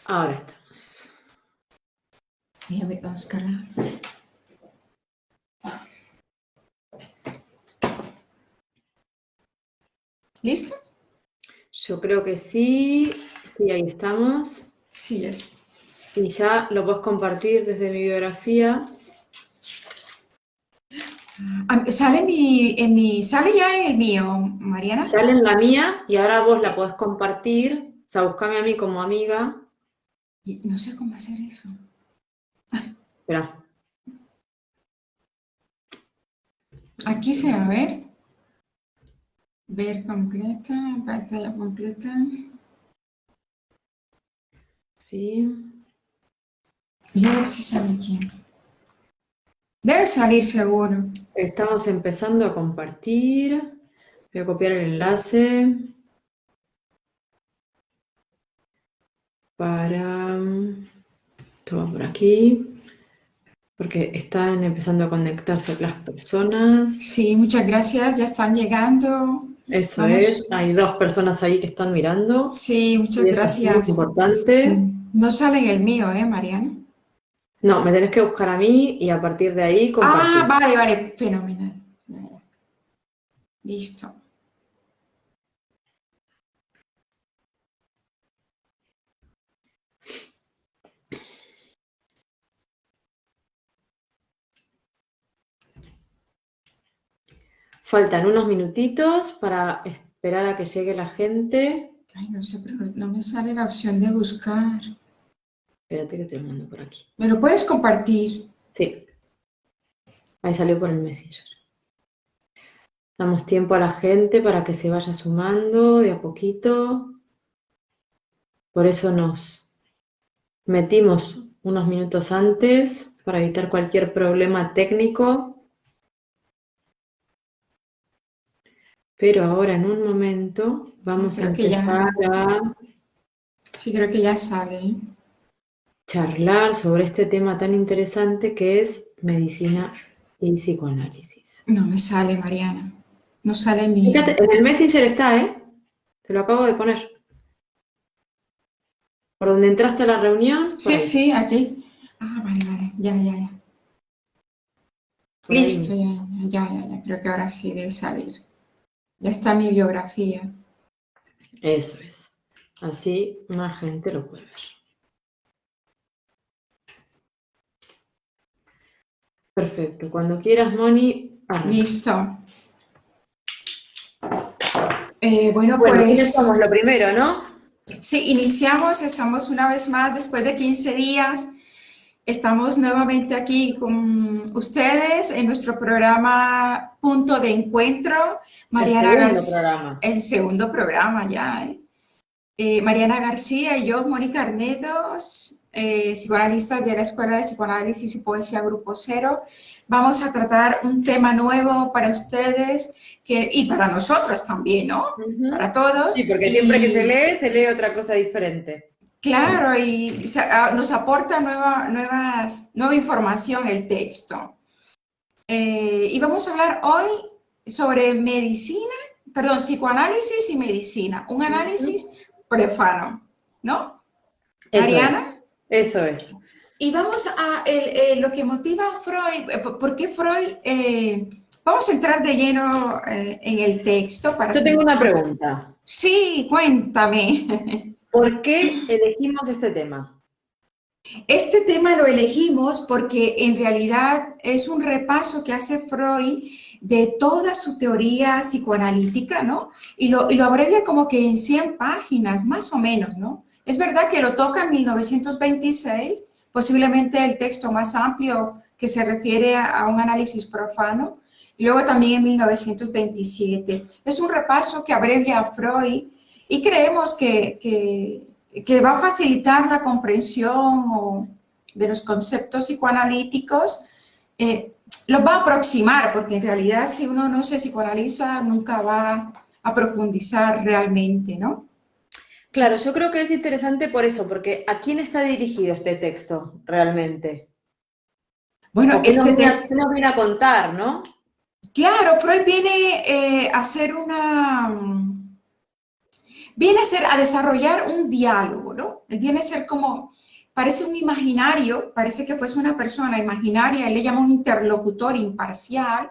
Ahora estamos. Voy a buscarla. ¿Listo? Yo creo que sí. Sí, ahí estamos. Sí, ya está. Y ya lo puedes compartir desde mi biografía. Sale ya en el mío, Mariana. Sale en la mía y ahora vos la podés compartir. O sea, buscame a mí como amiga. Y no sé cómo hacer eso. Espera. Aquí se va a ver. Ver completa, pantalla completa. Sí. Y a ver si sale aquí. Debe salir seguro. Estamos empezando a compartir. Voy a copiar el enlace para... Todo por aquí. Porque están empezando a conectarse las personas. Sí, muchas gracias. Ya están llegando. Eso Vamos. es. Hay 2 personas ahí que están mirando. Sí, muchas Y eso es muy gracias. importante. No sale en el mío, Mariana? No, me tenés que buscar a mí y a partir de ahí compartir. Ah, vale, vale. Fenomenal. Ya, ya. Listo. Faltan unos minutitos para esperar a que llegue la gente. Ay, no sé, pero no me sale la opción de buscar. Espérate que te lo mando por aquí. ¿Me lo puedes compartir? Sí, ahí salió por el Messenger. Damos tiempo a la gente para que se vaya sumando de a poquito. Por eso nos metimos unos minutos antes para evitar cualquier problema técnico. Pero ahora en un momento vamos a Creo que ya. empezar a Sí, creo que ya sale. charlar sobre este tema tan interesante que es medicina y psicoanálisis. No me sale, Mariana. No sale mi. Fíjate, en el Messenger está, ¿eh? Te lo acabo de poner. Por donde entraste a la reunión, por Sí, ahí. sí, aquí. Ah, vale, vale. Ya, ya, ya. Por ahí Listo, mismo. ya. Creo que ahora sí debe salir. Ya está mi biografía. Eso es. Así más gente lo puede ver. Perfecto. Cuando quieras, Moni, arranca. Listo. Bueno, Bueno, ¿quiénes somos? pues Lo primero, ¿no? sí, iniciamos. Estamos una vez más después de 15 días. Estamos nuevamente aquí con ustedes en nuestro programa Punto de Encuentro. El Mariana segundo García, programa. el segundo programa ya, ¿eh? Mariana García y yo, Mónica Arnedos, psicoanalistas de la Escuela de Psicoanálisis y Poesía Grupo Cero. Vamos a tratar un tema nuevo para ustedes y para nosotras también, ¿no? Para todos. Sí, porque siempre que Y se lee otra cosa diferente. claro, y nos aporta nueva información el texto. Y vamos a hablar hoy sobre psicoanálisis y medicina, un análisis profano, ¿no? Eso es. Mariana. Eso es. Y vamos a lo que motiva a Freud, ¿por qué Freud? Vamos a entrar de lleno en el texto para Yo que... tengo una pregunta. Sí, cuéntame. ¿Por qué elegimos este tema? Este tema lo elegimos porque en realidad es un repaso que hace Freud de toda su teoría psicoanalítica, ¿no? Y lo abrevia como que en 100 páginas, más o menos, ¿no? Es verdad que lo toca en 1926, posiblemente el texto más amplio que se refiere a un análisis profano, y luego también en 1927. Es un repaso que abrevia a Freud y creemos que va a facilitar la comprensión de los conceptos psicoanalíticos, los va a aproximar, porque en realidad si uno no se psicoanaliza nunca va a profundizar realmente, ¿no? Claro, yo creo que es interesante por eso, porque ¿a quién está dirigido este texto realmente? Bueno, ¿O qué nos viene a contar, no? claro, Freud viene a desarrollar un diálogo, ¿no? Él viene a ser como, parece un imaginario, parece que fuese una persona imaginaria, él le llama un interlocutor imparcial,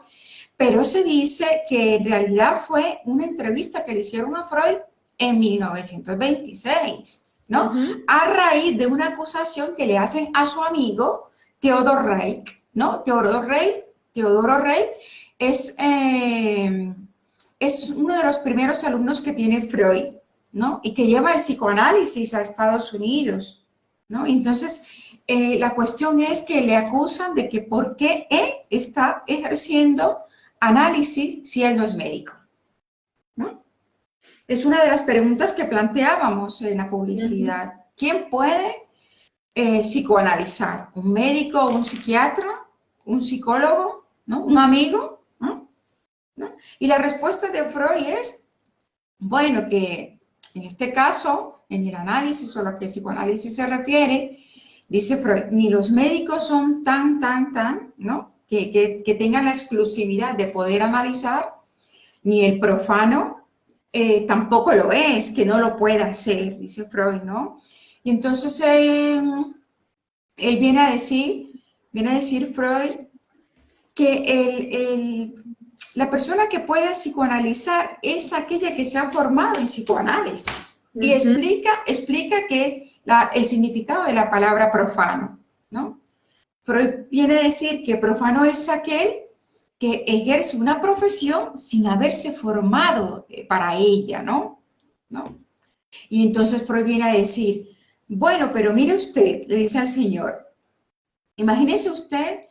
pero se dice que en realidad fue una entrevista que le hicieron a Freud en 1926, ¿no? Ujú. A raíz de una acusación que le hacen a su amigo Theodor Reich, ¿no? Teodoro Rey es, es uno de los primeros alumnos que tiene Freud, ¿no? Y que lleva el psicoanálisis a Estados Unidos, ¿no? Entonces, la cuestión es que le acusan de que por qué él está ejerciendo análisis si él no es médico, ¿no? Es una de las preguntas que planteábamos en la Ujú. publicidad. ¿Quién puede psicoanalizar? ¿Un médico, un psiquiatra, un psicólogo, ¿no? ¿Un amigo? ¿No? ¿No? Y la respuesta de Freud es, bueno, que en este caso, en el análisis o a lo que el psicoanálisis se refiere, dice Freud, ni los médicos son tan, ¿no? Que tengan la exclusividad de poder analizar, ni el profano tampoco lo es, que no lo pueda hacer, dice Freud, ¿no? Y entonces él viene a decir Freud, que la persona que puede psicoanalizar es aquella que se ha formado en psicoanálisis y Ujú. explica que el significado de la palabra profano, ¿no? Freud viene a decir que profano es aquel que ejerce una profesión sin haberse formado para ella, ¿no? ¿No? Y entonces Freud viene a decir, bueno, pero mire usted, le dice al señor, imagínese usted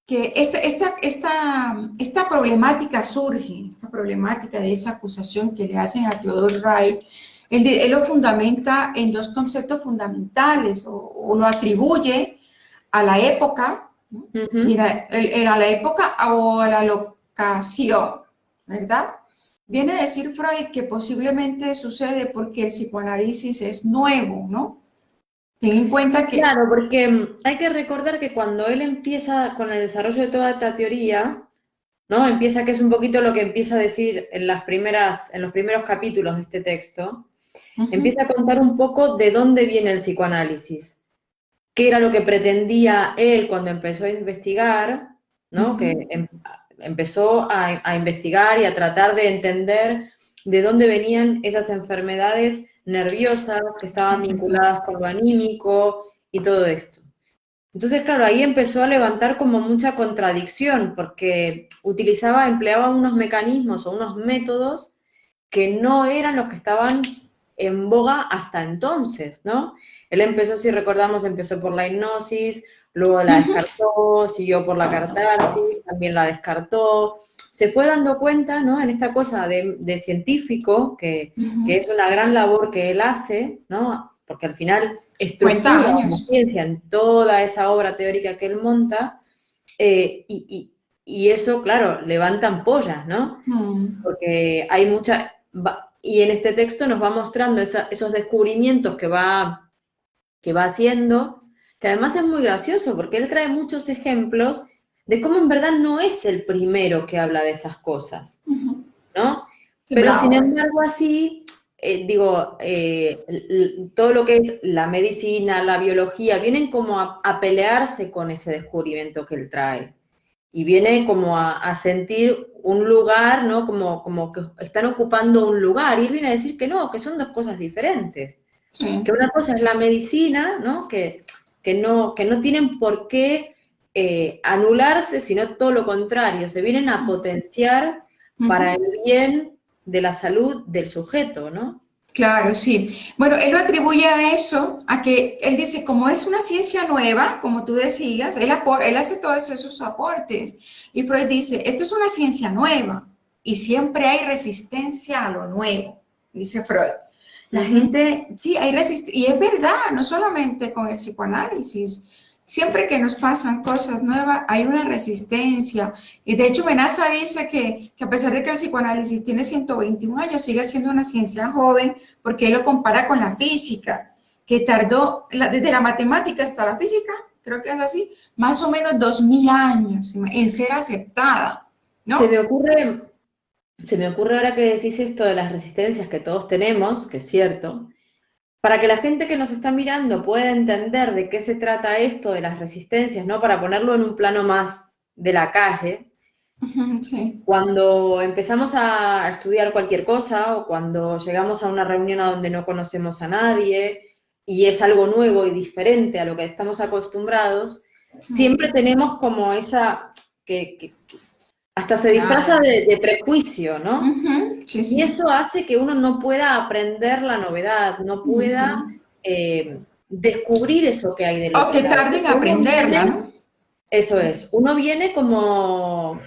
que esta problemática surge, esta problemática de esa acusación que le hacen a Theodor Reich, él lo fundamenta en dos conceptos fundamentales o lo atribuye a la época, ¿no? Ujú. Mira, a la época o a la locación, ¿verdad? Viene a decir Freud que posiblemente sucede porque el psicoanálisis es nuevo, ¿no? Ten en cuenta que... Claro, porque hay que recordar que cuando él empieza con el desarrollo de toda esta teoría, ¿no? Empieza, que es un poquito lo que empieza a decir en en los primeros capítulos de este texto, Uh -huh, empieza a contar un poco de dónde viene el psicoanálisis, qué era lo que pretendía él cuando empezó a investigar, uh ¿no? -huh, Que empezó a investigar y a tratar de entender de dónde venían esas enfermedades nerviosas que estaban es verdad. vinculadas con lo anímico y todo esto. Entonces, claro, ahí empezó a levantar como mucha contradicción, porque empleaba unos mecanismos o unos métodos que no eran los que estaban en boga hasta entonces, ¿no? Él empezó, si recordamos, empezó por la hipnosis, luego Uh la -huh, descartó, siguió por la catarsis, también la descartó. Se fue dando cuenta, ¿no? En esta cosa de científico, uh que -huh. es una gran labor que él hace, ¿no? Porque al final 50 estructura la años. ciencia en toda esa obra teórica que él monta, y eso, claro, levanta ampollas, ¿no? Mm. Porque hay y en este texto nos va mostrando esos descubrimientos que va haciendo, que además es muy gracioso, porque él trae muchos ejemplos de cómo en verdad no es el primero que habla de esas cosas, Ujú. ¿no? Sí, Pero sin Blauer. embargo así, todo lo que es la medicina, la biología, vienen como a pelearse con ese descubrimiento que él trae y viene como a sentir un lugar, ¿no? Como que están ocupando un lugar, y él viene a decir que no, que son dos cosas diferentes, que Sí. una cosa es la medicina, ¿no? Que no tienen por qué anularse, sino todo lo contrario, se vienen a potenciar para el Ujú. bien de la salud del sujeto, ¿no? Claro, sí. Bueno, él lo atribuye a eso, a que él dice, como es una ciencia nueva, como tú decías, él hace todos esos aportes. Y Freud dice, esto es una ciencia nueva y siempre hay resistencia a lo nuevo, dice Freud. La Ujú. gente, sí, hay resistencia, y es verdad, no solamente con el psicoanálisis, siempre que nos pasan cosas nuevas hay una resistencia. Y de hecho, Menaza dice que a pesar de que el psicoanálisis tiene 121 años, sigue siendo una ciencia joven porque él lo compara con la física, que tardó desde la matemática hasta la física, creo que es así, más o menos 2000 años en ser aceptada, Se me ¿no? ocurre, Se me ocurre ahora que decís esto de las resistencias que todos tenemos, que es cierto, para que la gente que nos está mirando pueda entender de qué se trata esto de las resistencias, ¿no? Para ponerlo en un plano más de la calle, Ujú, sí, cuando empezamos a estudiar cualquier cosa o cuando llegamos a una reunión a donde no conocemos a nadie y es algo nuevo y diferente a lo que estamos acostumbrados, siempre tenemos como esa, que hasta se disfraza claro. de prejuicio, ¿no? Ujú, sí, Y sí. eso hace que uno no pueda aprender la novedad, no pueda Ujú. descubrir eso que hay del O otro que lado. tarden en Porque uno aprenderla, ¿no? viene, eso es, uno viene como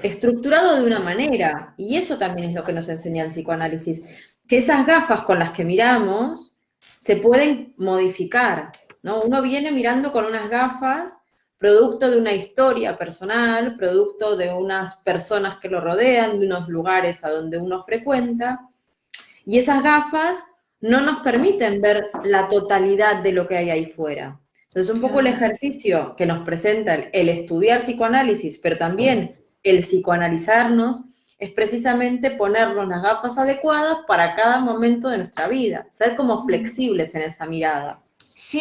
estructurado de una manera, y eso también es lo que nos enseña el psicoanálisis, que esas gafas con las que miramos se pueden modificar, ¿no? Uno viene mirando con unas gafas, producto de una historia personal, producto de unas personas que lo rodean, de unos lugares a donde uno frecuenta, y esas gafas no nos permiten ver la totalidad de lo que hay ahí fuera. Entonces, un poco el Claro. ejercicio que nos presenta el estudiar psicoanálisis, pero también el psicoanalizarnos, es precisamente ponernos las gafas adecuadas para cada momento de nuestra vida, ser como flexibles en esa mirada,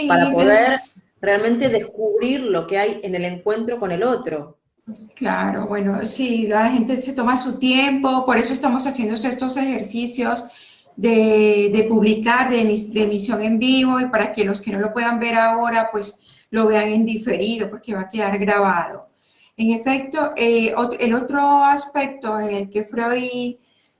para Sí, poder realmente descubrir lo que hay en el encuentro con el otro. claro, bueno, sí, la gente se toma su tiempo, por eso estamos haciendo estos ejercicios de publicar, de emisión en vivo, y para que los que no lo puedan ver ahora, pues lo vean en diferido, porque va a quedar grabado. En efecto, el otro aspecto en el que Freud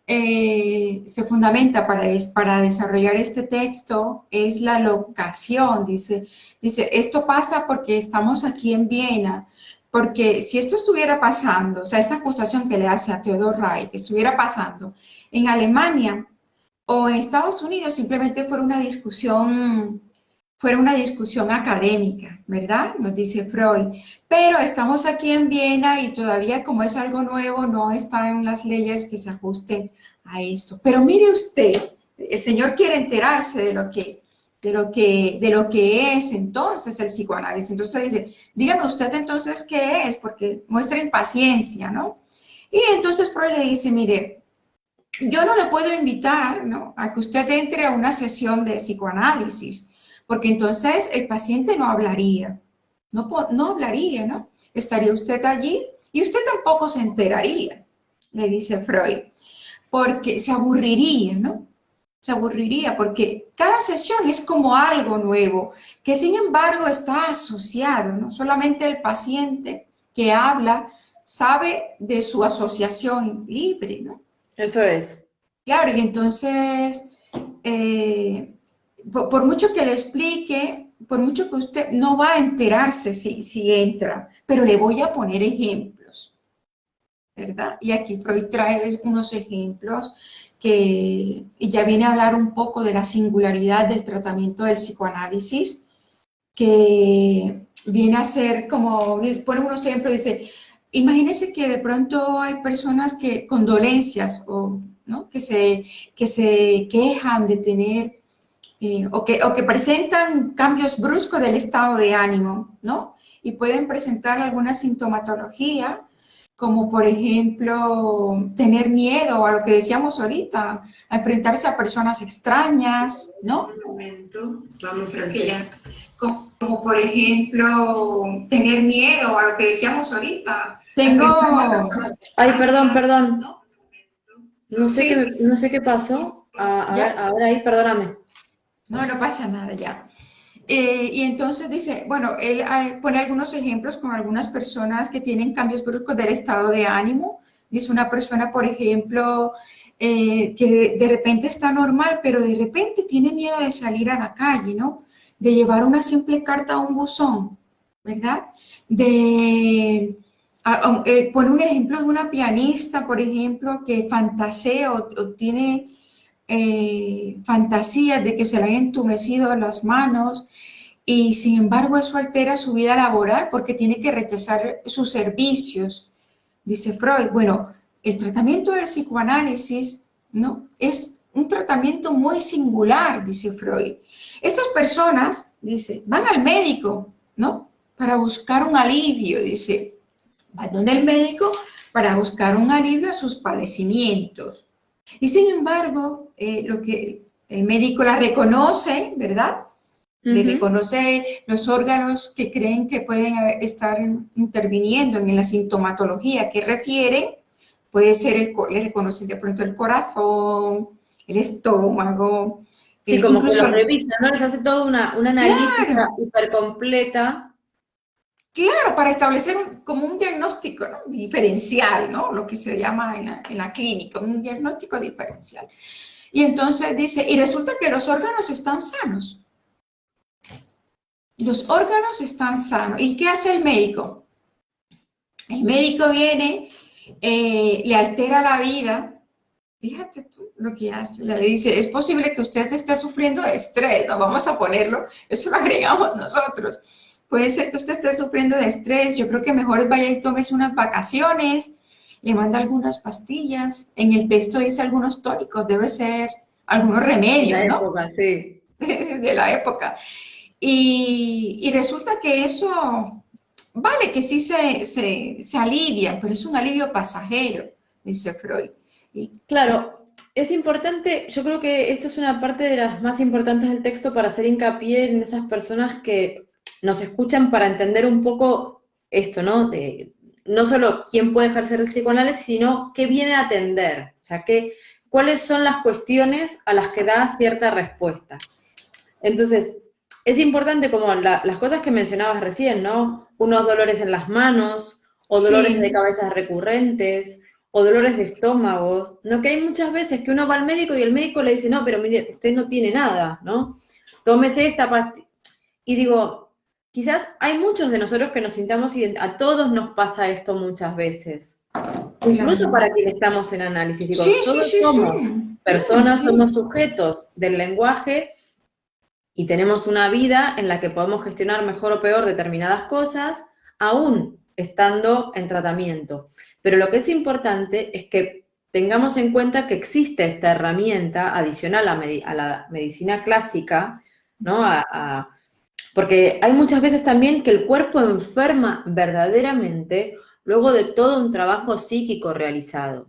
se fundamenta para desarrollar este texto es la locación. Dice, esto pasa porque estamos aquí en Viena. Porque si esto estuviera pasando, o sea, esta acusación que le hace a Theodor Reich, que estuviera pasando en Alemania o en Estados Unidos, simplemente fuera una discusión académica, ¿verdad? Nos dice Freud. Pero estamos aquí en Viena y todavía como es algo nuevo, no están las leyes que se ajusten a esto. Pero mire usted, el señor quiere enterarse de lo que es entonces el psicoanálisis. Entonces dice, dígame usted entonces qué es, porque muestra impaciencia, ¿no? Y entonces Freud le dice, mire, yo no le puedo invitar, ¿no?, a que usted entre a una sesión de psicoanálisis, porque entonces el paciente no hablaría, no hablaría, ¿no? Estaría usted allí y usted tampoco se enteraría, le dice Freud, porque se aburriría, ¿no? Se aburriría porque cada sesión es como algo nuevo, que sin embargo está asociado, ¿no? Solamente el paciente que habla sabe de su asociación libre, ¿no? Eso es. Claro, y entonces, por mucho que le explique, por mucho que usted no va a enterarse si entra, pero le voy a poner ejemplos, ¿verdad? Y aquí Freud trae unos ejemplos que ya viene a hablar un poco de la singularidad del tratamiento del psicoanálisis, que viene a ser como, pone unos ejemplos, dice, imagínese que de pronto hay personas que con dolencias o, ¿no?, que se quejan de tener o que presentan cambios bruscos del estado de ánimo, ¿no? Y pueden presentar alguna sintomatología, como por ejemplo tener miedo a lo que decíamos ahorita, a enfrentarse a personas extrañas, ¿no? Un momento, vamos a Creo ver. que ya, como por ejemplo tener miedo a lo que decíamos ahorita. Tengo, Ay, perdón, perdón. ¿no? No sé qué, Sí, no sé qué pasó. A ver, ya, ahora ahí, perdóname. no pasa nada ya. Y entonces dice, bueno, él pone algunos ejemplos con algunas personas que tienen cambios bruscos del estado de ánimo. Dice una persona, por ejemplo, que de repente está normal, pero de repente tiene miedo de salir a la calle, ¿no? De llevar una simple carta a un buzón, ¿verdad? Pone un ejemplo de una pianista, por ejemplo, que fantasea o tiene fantasías de que se le han entumecido las manos, y sin embargo eso altera su vida laboral porque tiene que rechazar sus servicios, dice Freud. Bueno, el tratamiento del psicoanálisis, ¿no?, es un tratamiento muy singular, dice Freud. Estas personas, dice, van al médico, ¿no?, para buscar un alivio, dice, van donde el médico para buscar un alivio a sus padecimientos. Y sin embargo, el médico la reconoce, ¿verdad? Le Ujú. reconoce los órganos que creen que pueden estar interviniendo en la sintomatología que refieren. Puede ser, le reconoce de pronto el corazón, el estómago, Sí, como que incluso, los revisa, ¿no? Les hace toda una analítica claro, hiper completa. claro, para establecer como un diagnóstico, ¿no? Diferencial, ¿no? Lo que se llama en la clínica, un diagnóstico diferencial. Y entonces dice, y resulta que los órganos están sanos. Los órganos están sanos. ¿Y qué hace el médico? El médico viene, le altera la vida. Fíjate tú lo que hace. Le dice, es posible que usted esté sufriendo de estrés, ¿no? Vamos a ponerlo, eso lo agregamos nosotros. Puede ser que usted esté sufriendo de estrés, yo creo que mejor vaya y tómese unas vacaciones, le manda algunas pastillas, en el texto dice algunos tónicos, debe ser algunos En remedios, la ¿no? época, sí. De la época. Y resulta que eso, vale, que sí se alivia, pero es un alivio pasajero, dice Freud. Y, Claro, es importante, yo creo que esto es una parte de las más importantes del texto para hacer hincapié en esas personas que nos escuchan para entender un poco esto, ¿no? No solo quién puede ejercer el psicoanálisis, sino qué viene a atender, o sea, cuáles son las cuestiones a las que da cierta respuesta. Entonces, es importante como las cosas que mencionabas recién, ¿no? Unos dolores en las manos, o dolores de sí, cabeza recurrentes, o dolores de estómago, ¿no? Que hay muchas veces que uno va al médico y el médico le dice, no, pero mire, usted no tiene nada, ¿no? Tómese esta pastilla. Y digo, quizás hay muchos de nosotros que nos sintamos y a todos nos pasa esto muchas veces. Incluso claro. para quienes estamos en análisis, Sí, digo, sí, todos sí, sí. somos personas, Sí. somos sujetos del lenguaje y tenemos una vida en la que podemos gestionar mejor o peor determinadas cosas, aún estando en tratamiento. Pero lo que es importante es que tengamos en cuenta que existe esta herramienta adicional a la medicina clásica, ¿no? Porque hay muchas veces también que el cuerpo enferma verdaderamente luego de todo un trabajo psíquico realizado.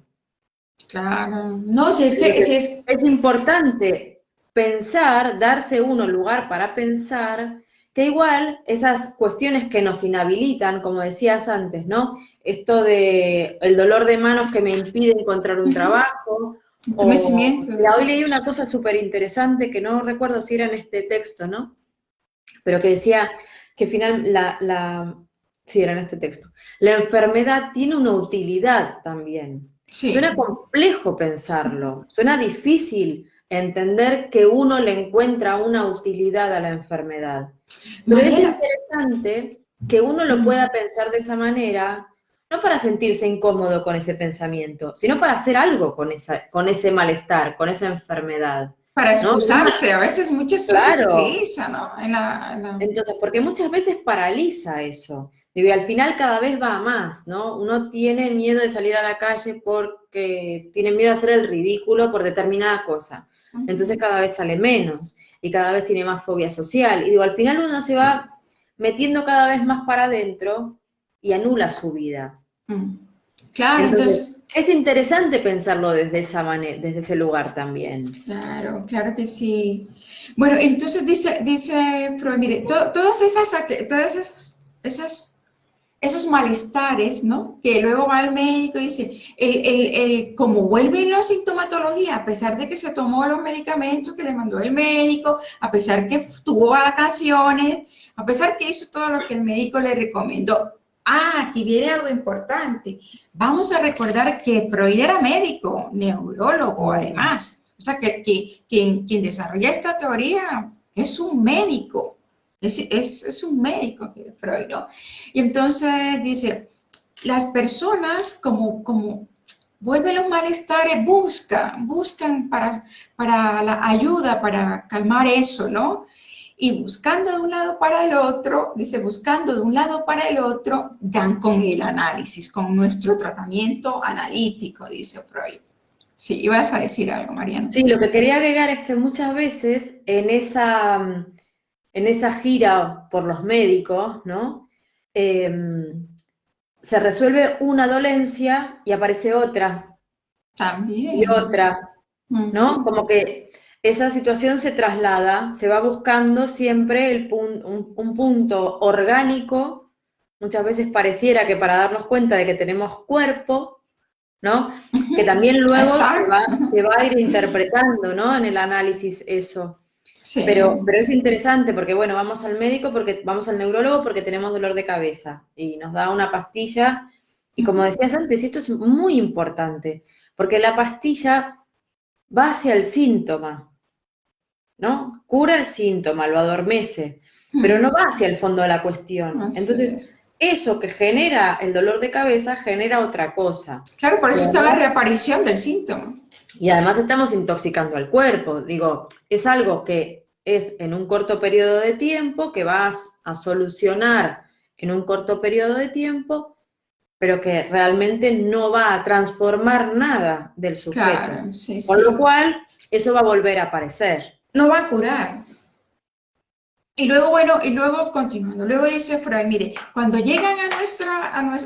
Claro. No, si es que, Entonces, si es, es importante pensar, darse uno lugar para pensar, que igual esas cuestiones que nos inhabilitan, como decías antes, ¿no? Esto de el dolor de manos que me impide encontrar un trabajo, o entumecimiento. mira, hoy leí una cosa súper interesante que no recuerdo si era en este texto, ¿no? Pero que decía que final sí, era en este texto, la enfermedad tiene una utilidad también. Suena Sí. complejo pensarlo, suena difícil entender que uno le encuentra una utilidad a la enfermedad, pero es Mariana, interesante que uno lo pueda pensar de esa manera, no para sentirse incómodo con ese pensamiento, sino para hacer algo con ese malestar, con esa enfermedad, para ¿no? excusarse, a veces, muchas veces se Claro, utiliza, ¿no? entonces, porque muchas veces paraliza eso. Digo, y al final cada vez va a más, ¿no? Uno tiene miedo de salir a la calle porque tiene miedo de hacer el ridículo por determinada cosa. Entonces cada vez sale menos y cada vez tiene más fobia social. Y digo, al final uno se va metiendo cada vez más para adentro y anula su vida. Claro, Entonces, entonces, es interesante pensarlo desde esa manera, desde ese lugar también. claro, claro que sí. Bueno, entonces dice Freud, mire, todas esos malestares, ¿no? Que luego va al médico y dice, como vuelve la sintomatología, a pesar de que se tomó los medicamentos que le mandó el médico, a pesar que tuvo vacaciones, a pesar que hizo todo lo que el médico le recomendó. Ah, aquí viene algo importante. Vamos a recordar que Freud era médico, neurólogo además. O sea, que quien desarrolla esta teoría es un médico, es un médico, Freud, ¿no? Y entonces dice, las personas como vuelven los malestares, buscan para la ayuda, para calmar eso, ¿no? Y buscando de un lado para el otro, dice, buscando de un lado para el otro, dan con el análisis, con nuestro tratamiento analítico, dice Freud. Sí, ibas a decir algo, Mariana. Sí, lo que quería agregar es que muchas veces en esa gira por los médicos, ¿no? Se resuelve una dolencia y aparece otra y También. otra, ¿no? Ujú. Como que esa situación se traslada, se va buscando siempre un punto orgánico. Muchas veces pareciera que para darnos cuenta de que tenemos cuerpo, ¿no? Que también luego Exacto. se va a ir interpretando, ¿no? En el análisis eso. Sí. Pero es interesante porque, bueno, vamos al médico, porque vamos al neurólogo porque tenemos dolor de cabeza y nos da una pastilla. Y como decías antes, esto es muy importante, porque la pastilla va hacia el síntoma, ¿no? Cura el síntoma, lo adormece, pero no va hacia el fondo de la cuestión. Así Entonces, es. eso que genera el dolor de cabeza genera otra cosa. Claro, por Y eso está la además, reaparición del síntoma. y además estamos intoxicando al cuerpo. Digo, es algo que es en un corto periodo de tiempo, que vas a solucionar en un corto periodo de tiempo, pero que realmente no va a transformar nada del sujeto. Claro, sí, Con lo sí. cual, eso va a volver a aparecer. No va a curar. Y luego, bueno, y luego continuando, luego dice Freud, mire, cuando llegan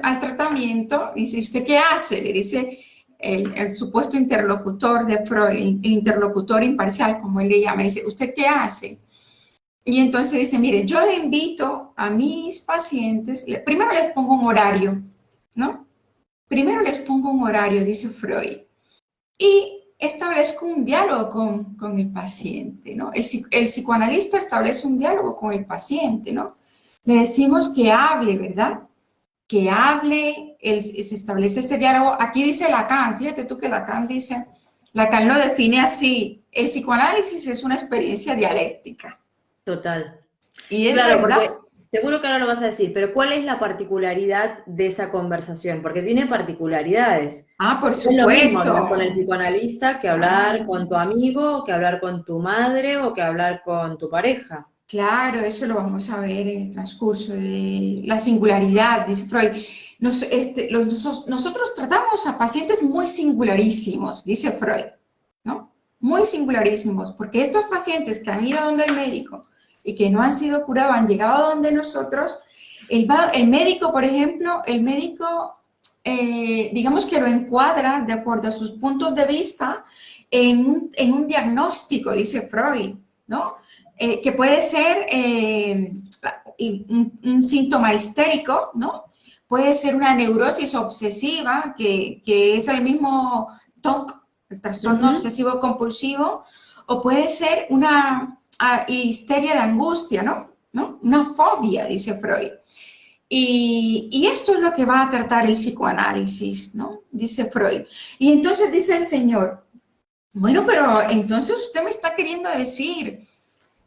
al tratamiento, dice, ¿usted qué hace? Le dice el supuesto interlocutor de Freud, el interlocutor imparcial, como él le llama, dice, ¿usted qué hace? Y entonces dice, mire, yo le invito a mis pacientes, primero les pongo un horario, ¿no? Primero les pongo un horario, dice Freud, y establezco un diálogo con el paciente, ¿no? El psicoanalista establece un diálogo con el paciente, ¿no? Le decimos que hable, ¿verdad? Que hable, se establece ese diálogo. Aquí dice Lacan, fíjate tú que Lacan dice, Lacan lo define así, el psicoanálisis es una experiencia dialéctica. Total. Y es Claro, verdad. porque seguro que ahora lo vas a decir, pero ¿cuál es la particularidad de esa conversación? Porque tiene particularidades. Ah, por No es lo mismo supuesto. hablar con el psicoanalista que hablar Claro. con tu amigo, que hablar con tu madre o que hablar con tu pareja. Claro, eso lo vamos a ver en el transcurso de la singularidad, dice Freud. Nosotros tratamos a pacientes muy singularísimos, dice Freud, ¿no? Muy singularísimos, porque estos pacientes que han ido donde el médico y que no han sido curados, han llegado donde nosotros, el médico, por ejemplo, el médico, digamos que lo encuadra de acuerdo a sus puntos de vista en un diagnóstico, dice Freud, ¿no? Que puede ser un síntoma histérico, ¿no? Puede ser una neurosis obsesiva, que es el mismo TOC, el trastorno Ujú. obsesivo compulsivo, o puede ser una histeria de angustia, ¿no? ¿No? Una fobia, dice Freud. Y esto es lo que va a tratar el psicoanálisis, ¿no? Dice Freud. Y entonces dice el señor, bueno, pero entonces usted me está queriendo decir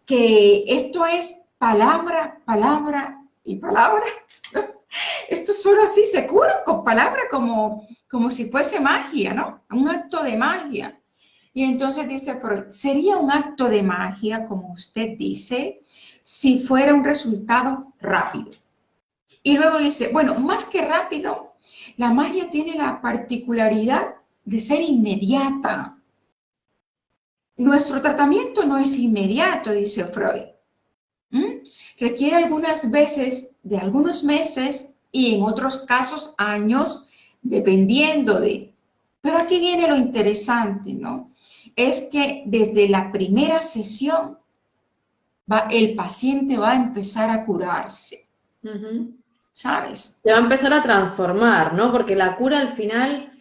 que esto es palabra, palabra y palabra. Esto solo así se cura con palabra como si fuese magia, ¿no? Un acto de magia. Y entonces dice Freud, sería un acto de magia, como usted dice, si fuera un resultado rápido. Y luego dice, bueno, más que rápido, la magia tiene la particularidad de ser inmediata. Nuestro tratamiento no es inmediato, dice Freud. ¿Mm? Requiere algunas veces de algunos meses y en otros casos años, dependiendo de. Pero aquí viene lo interesante, ¿no? Es que desde la primera sesión el paciente va a empezar a curarse, Ujú. ¿sabes? Se va a empezar a transformar, ¿no? Porque la cura al final,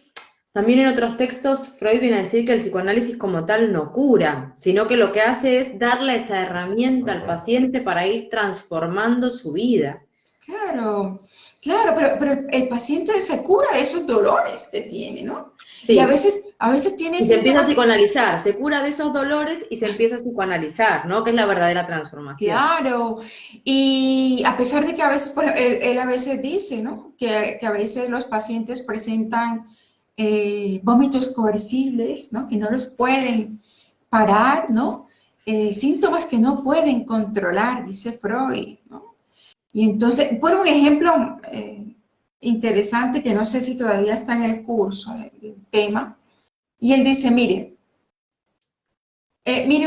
también en otros textos, Freud viene a decir que el psicoanálisis como tal no cura, sino que lo que hace es darle esa herramienta al paciente para ir transformando su vida. Claro, claro, pero el paciente se cura de esos dolores que tiene, ¿no? Y Sí, a veces tiene y se empieza a síntomas. psicoanalizar, se cura de esos dolores y se empieza a psicoanalizar, ¿no? Que es la verdadera transformación. Claro, y a pesar de que a veces, él a veces dice, ¿no? Que a veces los pacientes presentan vómitos coercibles, ¿no? Que no los pueden parar, ¿no? Síntomas que no pueden controlar, dice Freud, ¿no? Y entonces, por un ejemplo interesante que no sé si todavía está en el curso del tema, y él dice, mire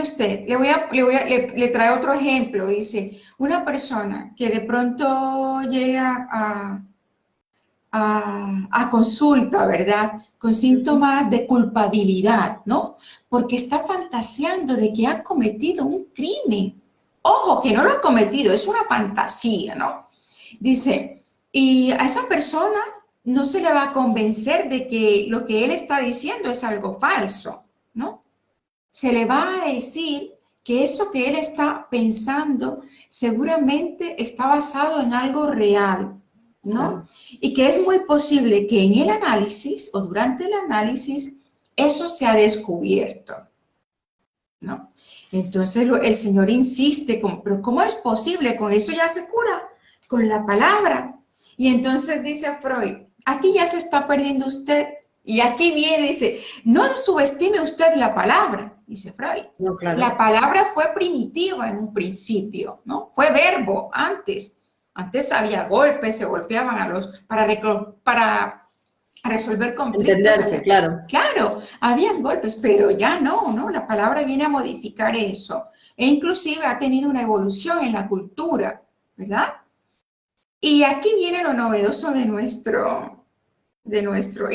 usted, le trae otro ejemplo. Dice, una persona que de pronto llega a consulta, ¿verdad? Con síntomas de culpabilidad, ¿no? Porque está fantaseando de que ha cometido un crimen. Ojo, que no lo ha cometido, es una fantasía, ¿no? Dice, y a esa persona no se le va a convencer de que lo que él está diciendo es algo falso, ¿no? Se le va a decir que eso que él está pensando seguramente está basado en algo real, ¿no? Claro. Y que es muy posible que en el análisis o durante el análisis eso se ha descubierto, ¿no? Entonces el Señor insiste, pero ¿cómo es posible? Con eso ya se cura, con la palabra. Y entonces dice Freud, aquí ya se está perdiendo usted. Y aquí viene, dice, no subestime usted la palabra, dice Freud. No, La claro. palabra fue primitiva en un principio, ¿no? Fue verbo antes. Antes había golpes, se golpeaban para resolver conflictos. Entenderse, claro. Claro, habían golpes, pero ya no, ¿no? La palabra viene a modificar eso. E inclusive ha tenido una evolución en la cultura, ¿verdad? Y aquí viene lo novedoso y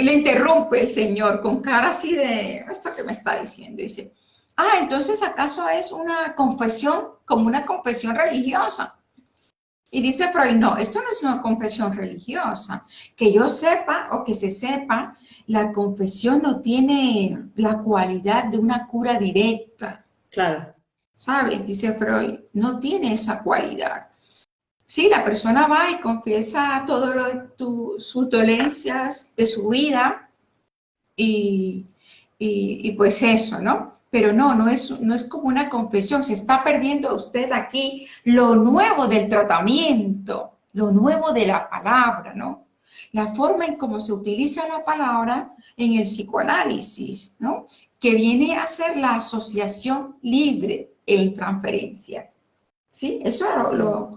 le interrumpe el Señor con cara así de, ¿esto que me está diciendo? Dice, entonces ¿acaso es una confesión, como una confesión religiosa? Y dice Freud, no, esto no es una confesión religiosa. Que yo sepa o que se sepa, la confesión no tiene la cualidad de una cura directa, Claro. ¿sabes? Dice Freud, no tiene esa cualidad. Sí, la persona va y confiesa todo lo de sus dolencias de su vida y, y pues eso, ¿no? Pero no es como una confesión, se está perdiendo usted aquí lo nuevo del tratamiento, lo nuevo de la palabra, ¿no? La forma en cómo se utiliza la palabra en el psicoanálisis, ¿no? Que viene a ser la asociación libre e intransferencia. ¿Sí? Eso lo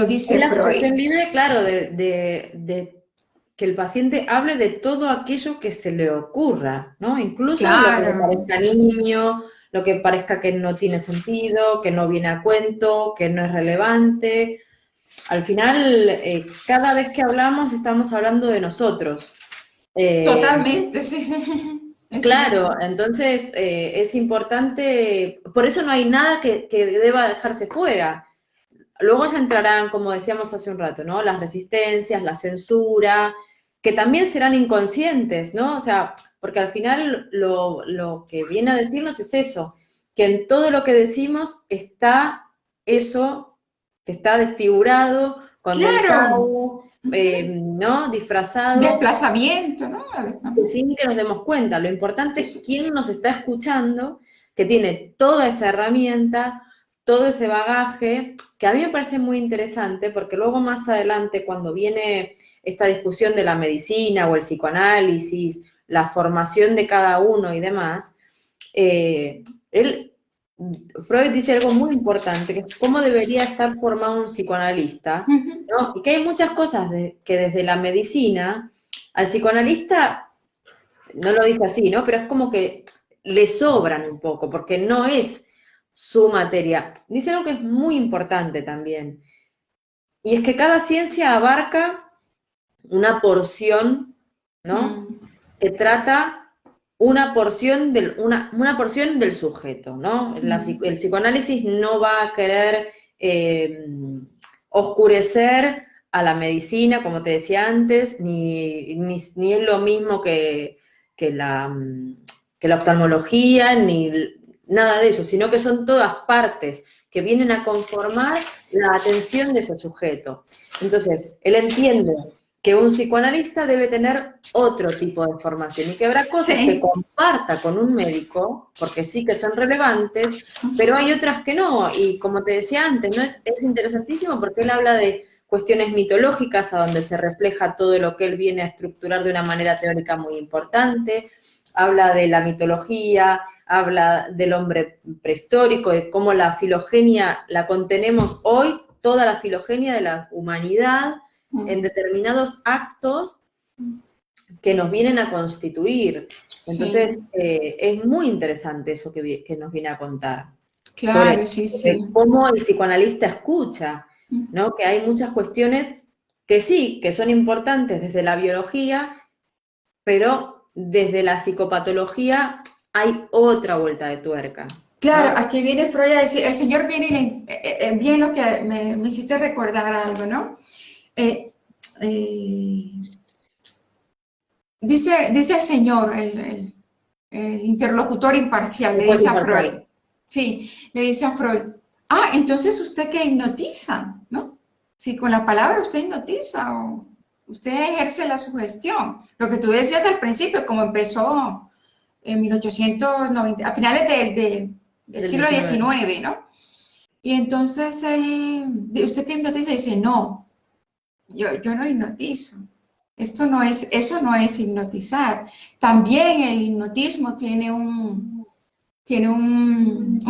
Es dice la Freud. asociación libre, claro, de que el paciente hable de todo aquello que se le ocurra, ¿no? Incluso lo que le Claro, parezca niño, lo que parezca que no tiene sentido, que no viene a cuento, que no es relevante. Al final, cada vez que hablamos, estamos hablando de nosotros. Eh, totalmente, sí, es claro, cierto. entonces es importante, por eso no hay nada que deba dejarse fuera. Luego ya entrarán, como decíamos hace un rato, ¿no? Las resistencias, la censura, que también serán inconscientes, ¿no? O sea, porque al final lo que viene a decirnos es eso, que en todo lo que decimos está eso, que está desfigurado, Claro, condensado, ¿no? Disfrazado, desplazamiento, ¿no? sin que nos demos cuenta. Lo importante Sí, es sí. quién nos está escuchando, que tiene toda esa herramienta, todo ese bagaje, que a mí me parece muy interesante, porque luego más adelante, cuando viene esta discusión de la medicina o el psicoanálisis, la formación de cada uno y demás, eh, él, Freud dice algo muy importante, que es cómo debería estar formado un psicoanalista, Ujú. ¿no? Y que hay muchas cosas que desde la medicina al psicoanalista no lo dice así, ¿no? Pero es como que le sobran un poco, porque no es su materia. Dice algo que es muy importante también, y es que cada ciencia abarca una porción, ¿no? Mm, Que trata una porción del sujeto, ¿no? mm. El psicoanálisis no va a querer oscurecer a la medicina, como te decía antes, ni es lo mismo que la, que la oftalmología, ni nada de eso, sino que son todas partes que vienen a conformar la atención de ese sujeto. Entonces, él entiende que un psicoanalista debe tener otro tipo de formación y que habrá cosas que Sí, comparta con un médico, porque sí que son relevantes, pero hay otras que no. Y como te decía antes, ¿no? Es interesantísimo porque él habla de cuestiones mitológicas a donde se refleja todo lo que él viene a estructurar de una manera teórica muy importante, habla de la mitología, habla del hombre prehistórico, de cómo la filogenia la contenemos hoy, toda la filogenia de la humanidad, en mm, determinados actos que nos vienen a constituir. Entonces, sí, es muy interesante eso que nos viene a contar claro, sobre sí, sí. cómo el psicoanalista escucha, ¿no? Que hay muchas cuestiones que sí, que son importantes desde la biología, pero desde la psicopatología hay otra vuelta de tuerca, Claro, ¿no? aquí viene Freud a decir, el Señor viene y bien lo que me hiciste recordar algo, ¿no? Eh, eh, dice el Señor, el interlocutor imparcial, Un le juez dice a Freud, imparcial. sí, le dice a Freud, ah, entonces usted que hipnotiza, ¿no? Si con la palabra usted hipnotiza o usted ejerce la sugestión, lo que tú decías al principio, como empezó en 1890, a finales del Del siglo 19. XIX, ¿no? Y entonces usted que hipnotiza dice, no, yo no hipnotizo. Eso no es hipnotizar. También el hipnotismo tiene un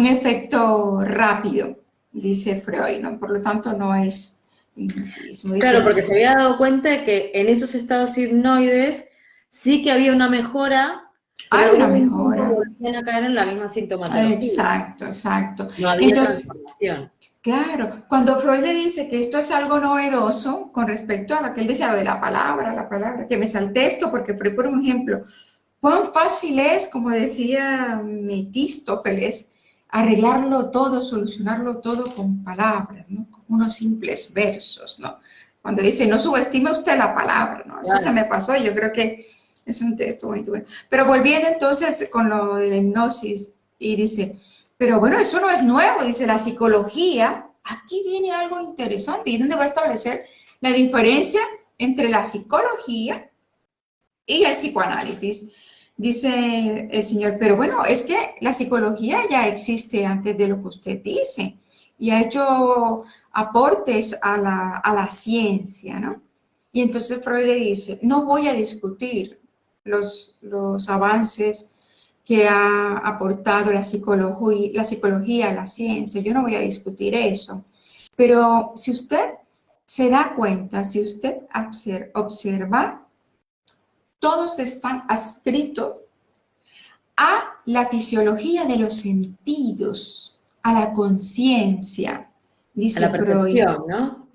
efecto rápido, dice Freud, ¿no? Por lo tanto, no es hipnotismo. Claro, Dice, porque se había dado cuenta de que en esos estados hipnoides sí que había una mejora, pero hay en una algún punto mejora. volvían a caer en la misma sintomatología. Exacto, exacto. No había Entonces, transformación. claro, cuando Freud le dice que esto es algo novedoso con respecto a lo que él decía de la palabra, que me salté esto porque fue por un ejemplo, cuán fácil es, como decía Metistófeles, arreglarlo todo, solucionarlo todo con palabras, ¿no? Con unos simples versos, ¿no? Cuando dice, no subestime usted la palabra, ¿no? Eso se Claro. me pasó, yo creo que es un texto bonito. Bueno. Pero volviendo entonces con lo de la hipnosis, y dice, pero bueno, eso no es nuevo, dice la psicología, aquí viene algo interesante, y dónde va a establecer la diferencia entre la psicología y el psicoanálisis. Dice el señor, pero bueno, es que la psicología ya existe antes de lo que usted dice y ha hecho aportes a la ciencia, ¿no? Y entonces Freud le dice, no voy a discutir los avances que ha aportado la psicología a la ciencia, yo no voy a discutir eso, pero si usted se da cuenta, si usted observa, todos están adscritos a la fisiología de los sentidos, a la conciencia, A la dice Freud, percepción, ¿no?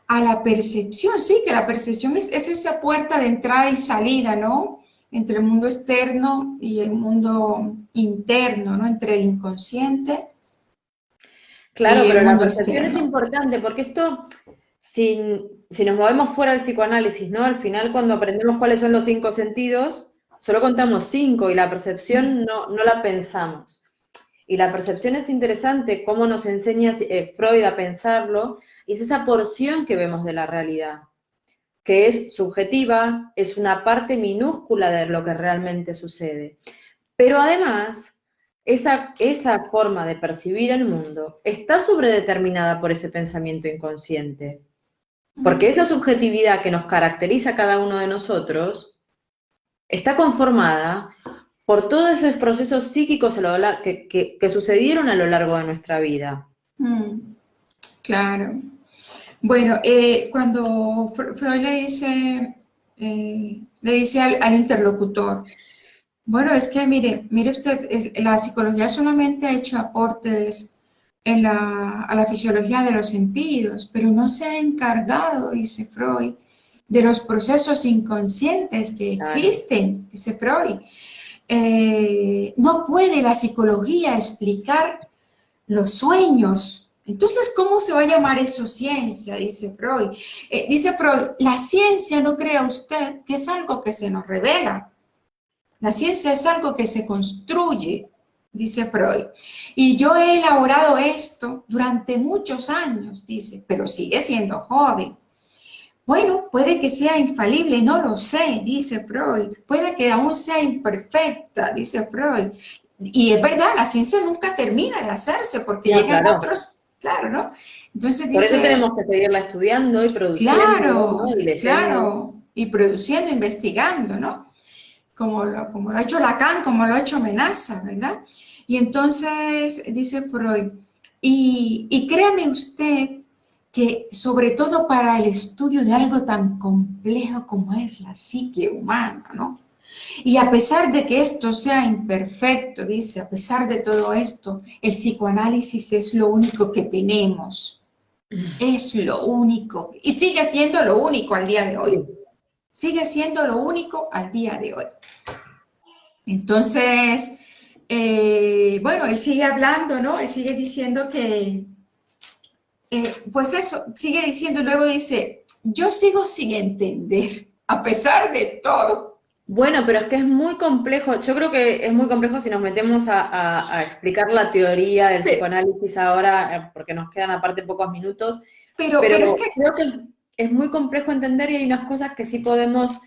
a la percepción, sí, que la percepción es esa puerta de entrada y salida, ¿no? Entre el mundo externo y el mundo interno, ¿no? Entre el inconsciente Claro, y el pero la mundo percepción es externo. importante porque esto, si nos movemos fuera del psicoanálisis, ¿no? Al final, cuando aprendemos cuáles son los 5 sentidos, solo contamos 5 y la percepción no la pensamos. Y la percepción es interesante, cómo nos enseña Freud a pensarlo, y es esa porción que vemos de la realidad, que es subjetiva, es una parte minúscula de lo que realmente sucede. Pero además, esa forma de percibir el mundo está sobredeterminada por ese pensamiento inconsciente. Porque esa subjetividad que nos caracteriza a cada uno de nosotros está conformada por todos esos procesos psíquicos que sucedieron a lo largo de nuestra vida. Mm, claro. Bueno, cuando Freud le dice al interlocutor, bueno, es que mire usted, la psicología solamente ha hecho aportes a la fisiología de los sentidos, pero no se ha encargado, dice Freud, de los procesos inconscientes que Claro. existen, dice Freud. No puede la psicología explicar los sueños. Entonces, ¿cómo se va a llamar eso ciencia? Dice Freud. Dice Freud, la ciencia no crea usted que es algo que se nos revela. La ciencia es algo que se construye, dice Freud. Y yo he elaborado esto durante muchos años, dice, pero sigue siendo joven. Bueno, puede que sea infalible, no lo sé, dice Freud. Puede que aún sea imperfecta, dice Freud. Y es verdad, la ciencia nunca termina de hacerse porque No, llegan claro. otros, claro, ¿no? Entonces Por eso dice, tenemos que seguirla estudiando y produciendo, ¿no? claro, Y leyendo. claro, y produciendo, investigando, ¿no? Como lo ha hecho Lacan, como lo ha hecho Menaza, ¿verdad? Y entonces dice Freud, y créame usted que sobre todo para el estudio de algo tan complejo como es la psique humana, ¿no? Y a pesar de que esto sea imperfecto, dice, a pesar de todo esto, el psicoanálisis es lo único que tenemos. Es lo único. Y sigue siendo lo único al día de hoy. Sí. Sigue siendo lo único al día de hoy. Entonces, bueno, él sigue hablando, ¿no? Él sigue diciendo que, pues eso, sigue diciendo y luego dice, yo sigo sin entender, a pesar de todo. Bueno, pero es que es muy complejo. Yo creo que es muy complejo si nos metemos a explicar la teoría del Pe- psicoanálisis ahora, porque nos quedan aparte pocos minutos, pero es pero que, creo que es muy complejo entender y hay unas cosas que sí podemos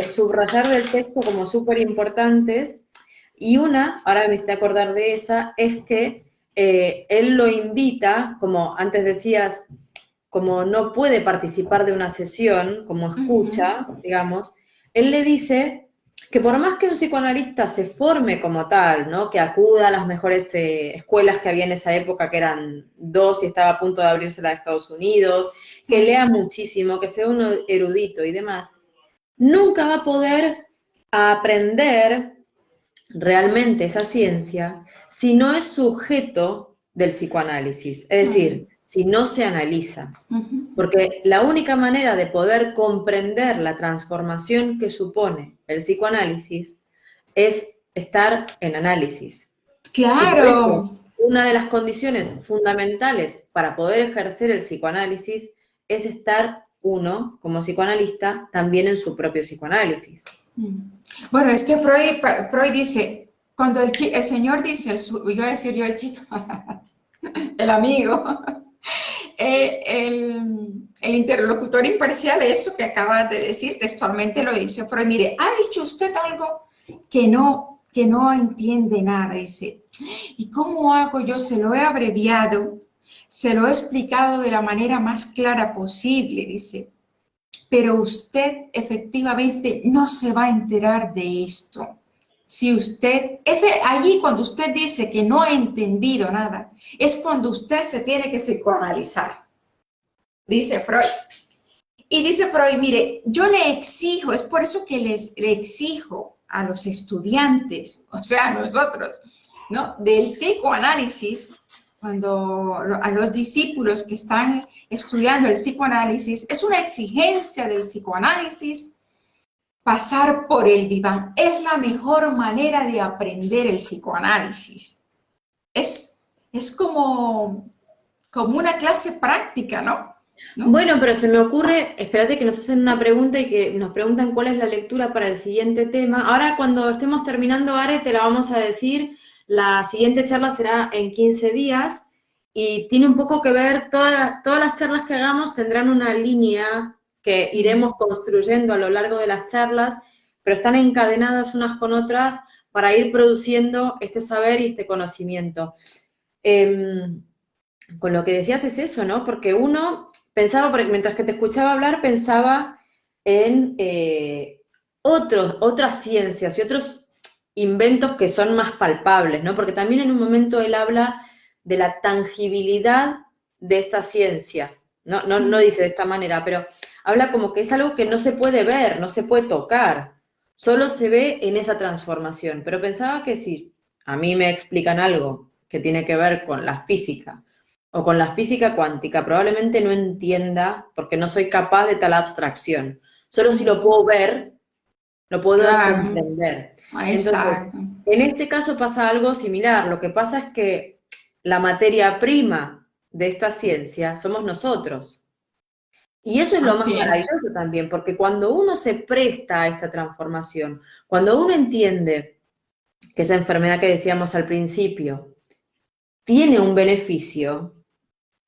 subrayar del texto como súper importantes. Y una, ahora me hiciste acordar de esa, es que él lo invita, como antes decías, como no puede participar de una sesión, como ujú, escucha, digamos, él le dice que por más que un psicoanalista se forme como tal, ¿no? Que acuda a las mejores escuelas que había en esa época, que eran dos y estaba a punto de abrirse la de Estados Unidos, que lea ujú, muchísimo, que sea un erudito y demás, nunca va a poder aprender realmente esa ciencia si no es sujeto del psicoanálisis, es decir, si no se analiza. ujú. Porque la única manera de poder comprender la transformación que supone el psicoanálisis es estar en análisis. Y por eso, Claro. una de las condiciones fundamentales para poder ejercer el psicoanálisis es estar uno, como psicoanalista, también en su propio psicoanálisis. Bueno, es que Freud dice, cuando el señor dice, iba a decir yo el chico, el amigo, el interlocutor imparcial, eso que acaba de decir textualmente lo dice Freud, mire, ha dicho usted algo que no entiende nada, dice, ¿y cómo hago yo? Se lo he abreviado, se lo he explicado de la manera más clara posible, dice, pero usted efectivamente no se va a enterar de esto. Si usted, allí cuando usted dice que no ha entendido nada, es cuando usted se tiene que psicoanalizar, dice Freud. Y dice Freud, mire, yo le exijo, es por eso que le exijo a los estudiantes, o sea, a nosotros, ¿no? Del psicoanálisis, cuando a los discípulos que están estudiando el psicoanálisis, es una exigencia del psicoanálisis pasar por el diván. Es la mejor manera de aprender el psicoanálisis. Es como una clase práctica, ¿no? ¿No? Bueno, pero se me ocurre, espérate que nos hacen una pregunta y que nos preguntan cuál es la lectura para el siguiente tema. Ahora cuando estemos terminando, Are, te la vamos a decir. La siguiente charla será en 15 días y tiene un poco que ver, todas las charlas que hagamos tendrán una línea que iremos construyendo a lo largo de las charlas, pero están encadenadas unas con otras para ir produciendo este saber y este conocimiento. Con lo que decías es eso, ¿no? Porque uno pensaba, porque mientras que te escuchaba hablar, pensaba en otras ciencias y otros inventos que son más palpables, ¿no? Porque también en un momento él habla de la tangibilidad de esta ciencia. No dice de esta manera, pero habla como que es algo que no se puede ver, no se puede tocar, solo se ve en esa transformación. Pero pensaba que si a mí me explican algo que tiene que ver con la física, o con la física cuántica, probablemente no entienda porque no soy capaz de tal abstracción. Solo si lo puedo ver, lo puedo Claro, comprender. Entonces, exacto. en este caso pasa algo similar. Lo que pasa es que la materia prima de esta ciencia somos nosotros. Y eso es lo más Así es. maravilloso también, porque cuando uno se presta a esta transformación, cuando uno entiende que esa enfermedad que decíamos al principio tiene un beneficio,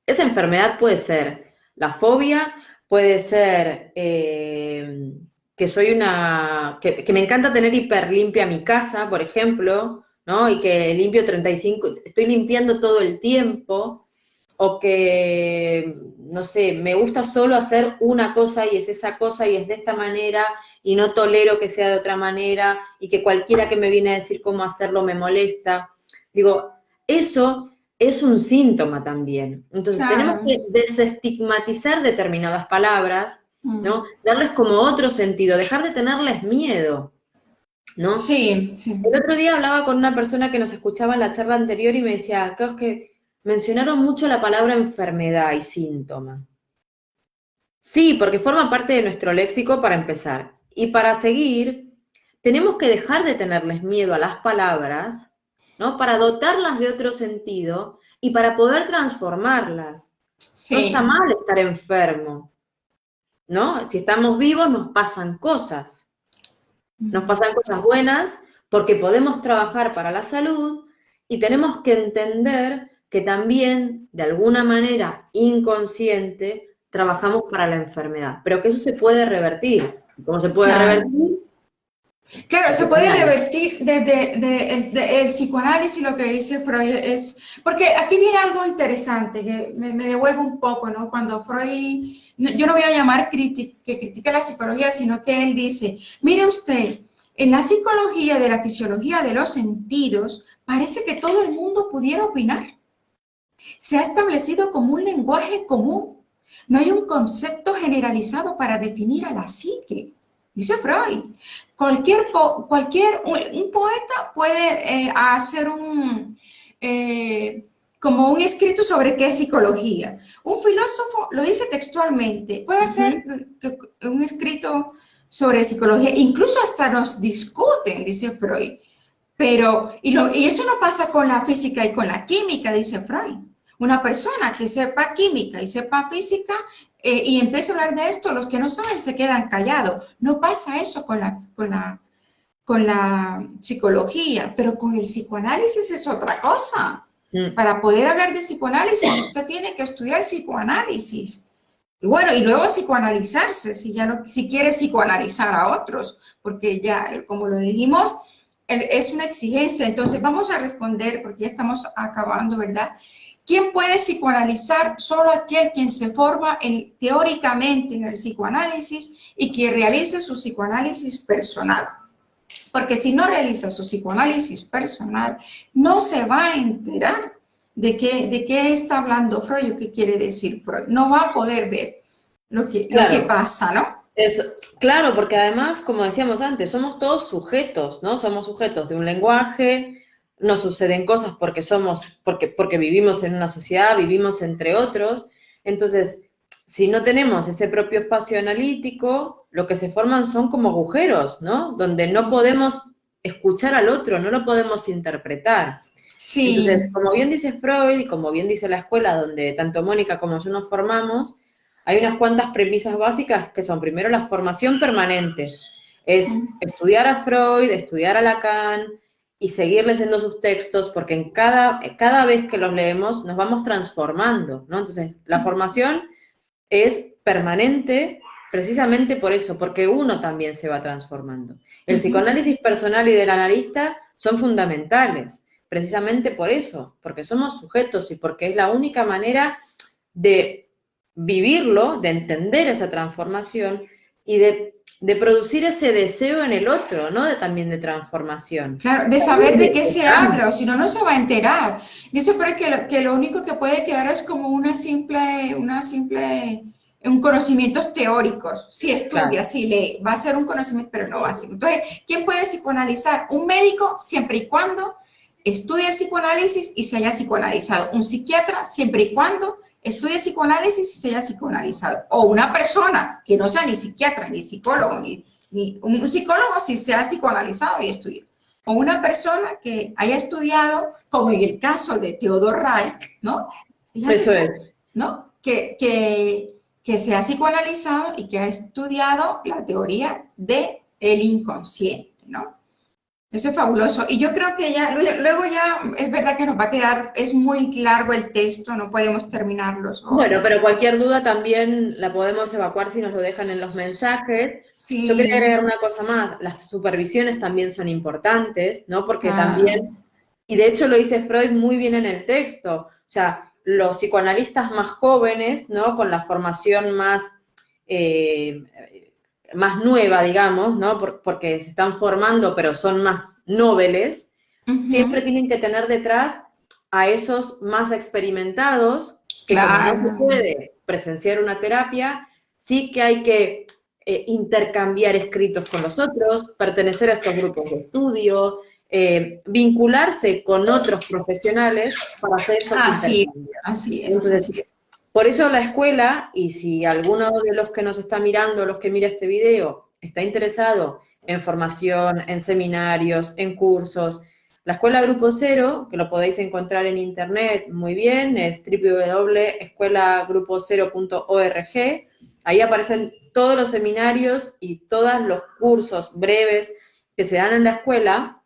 esa enfermedad puede ser la fobia, puede ser que soy que me encanta tener hiperlimpia mi casa, por ejemplo, ¿no? Y que limpio 35, estoy limpiando todo el tiempo, o que, no sé, me gusta solo hacer una cosa y es esa cosa y es de esta manera y no tolero que sea de otra manera y que cualquiera que me viene a decir cómo hacerlo me molesta. Digo, eso es un síntoma también. Entonces tenemos Claro. que desestigmatizar determinadas palabras, ¿no? Mm. Darles como otro sentido, dejar de tenerles miedo, ¿no? Sí, sí. El otro día hablaba con una persona que nos escuchaba en la charla anterior y me decía, creo que mencionaron mucho la palabra enfermedad y síntoma. Sí, porque forma parte de nuestro léxico para empezar. Y para seguir, tenemos que dejar de tenerles miedo a las palabras, ¿no? Para dotarlas de otro sentido y para poder transformarlas. No está Sí. mal estar enfermo, ¿no? Si estamos vivos nos pasan cosas. Nos Ujú. pasan cosas buenas porque podemos trabajar para la salud y tenemos que entender que también, de alguna manera inconsciente, trabajamos para la enfermedad, pero que eso se puede revertir. ¿Cómo se puede Claro. revertir? Claro, El se puede psicoanálisis. revertir desde el psicoanálisis, lo que dice Freud es, porque aquí viene algo interesante, que me devuelvo un poco, ¿no? Cuando Freud, yo no voy a llamar que critica la psicología, sino que él dice, mire usted, en la psicología de la fisiología de los sentidos, parece que todo el mundo pudiera opinar. Se ha establecido como un lenguaje común. No hay un concepto generalizado para definir a la psique, dice Freud. Un poeta puede hacer como un escrito sobre qué es psicología. Un filósofo lo dice textualmente, puede hacer Ujú. un escrito sobre psicología, incluso hasta nos discuten, dice Freud. Y eso no pasa con la física y con la química, dice Freud. Una persona que sepa química y sepa física y empieza a hablar de esto, los que no saben se quedan callados. No pasa eso con la psicología, pero con el psicoanálisis es otra cosa. Mm. Para poder hablar de psicoanálisis, usted tiene que estudiar psicoanálisis. Y bueno, y luego psicoanalizarse, si ya no, si quiere psicoanalizar a otros, porque ya, como lo dijimos, es una exigencia. Entonces vamos a responder, porque ya estamos acabando, ¿verdad? ¿Quién puede psicoanalizar? Solo aquel quien se forma teóricamente en el psicoanálisis y que realice su psicoanálisis personal. Porque si no realiza su psicoanálisis personal, no se va a enterar de qué está hablando Freud o qué quiere decir Freud. No va a poder ver lo que Claro, pasa, ¿no? eso, claro, porque además, como decíamos antes, somos todos sujetos, ¿no? Somos sujetos de un lenguaje, nos suceden cosas porque porque vivimos en una sociedad, vivimos entre otros. Entonces, si no tenemos ese propio espacio analítico, lo que se forman son como agujeros, ¿no? Donde no podemos escuchar al otro, no lo podemos interpretar. Entonces, Sí. como bien dice Freud y como bien dice la escuela donde tanto Mónica como yo nos formamos, hay unas cuantas premisas básicas que son, primero, la formación permanente. Es estudiar a Freud, estudiar a Lacan y seguir leyendo sus textos, porque cada vez que los leemos nos vamos transformando, ¿no? Entonces, la formación es permanente precisamente por eso, porque uno también se va transformando. El psicoanálisis personal y del analista son fundamentales, precisamente por eso, porque somos sujetos y porque es la única manera de vivirlo, de entender esa transformación y de producir ese deseo en el otro, ¿no? También de transformación. Claro, de También saber de qué de se cambio. habla, o si no, no se va a enterar. Dice por ahí que lo único que puede quedar es como un conocimientos teóricos. Si estudia, Claro. si lee, va a ser un conocimiento, pero no básico. Entonces, ¿quién puede psicoanalizar? Un médico, siempre y cuando estudie el psicoanálisis y se haya psicoanalizado. Un psiquiatra, siempre y cuando estudie psicoanálisis y se haya psicoanalizado. O una persona que no sea ni psiquiatra, ni psicólogo, ni un psicólogo si se ha psicoanalizado y estudiado. O una persona que haya estudiado, como en el caso de Theodor Reich, ¿no? Fíjate Eso tú, es. ¿no? Que se ha psicoanalizado y que ha estudiado la teoría del inconsciente, ¿no? Eso es fabuloso. Y yo creo que ya, luego ya es verdad que nos va a quedar, es muy largo el texto, no podemos terminarlos Bueno, hoy. pero cualquier duda también la podemos evacuar si nos lo dejan en los mensajes. Yo quería Sí, agregar una cosa más, las supervisiones también son importantes, ¿no? Porque claro. también, y de hecho lo dice Freud muy bien en el texto, o sea, los psicoanalistas más jóvenes, ¿no? Con la formación eh, más nueva, digamos, ¿no? Porque se están formando, pero son más nobles, siempre Ujú. tienen que tener detrás a esos más experimentados, que como no se Claro. puede presenciar una terapia, sí que hay que intercambiar escritos con los otros, pertenecer a estos grupos de estudio, vincularse con otros profesionales para hacer estos intercambios. Así es, Entonces, así es. por eso la escuela, y si alguno de los que nos está mirando, los que mira este video, está interesado en formación, en seminarios, en cursos, la Escuela Grupo Cero, que lo podéis encontrar en internet muy bien, es www.escuelagrupocero.org. Ahí aparecen todos los seminarios y todos los cursos breves que se dan en la escuela,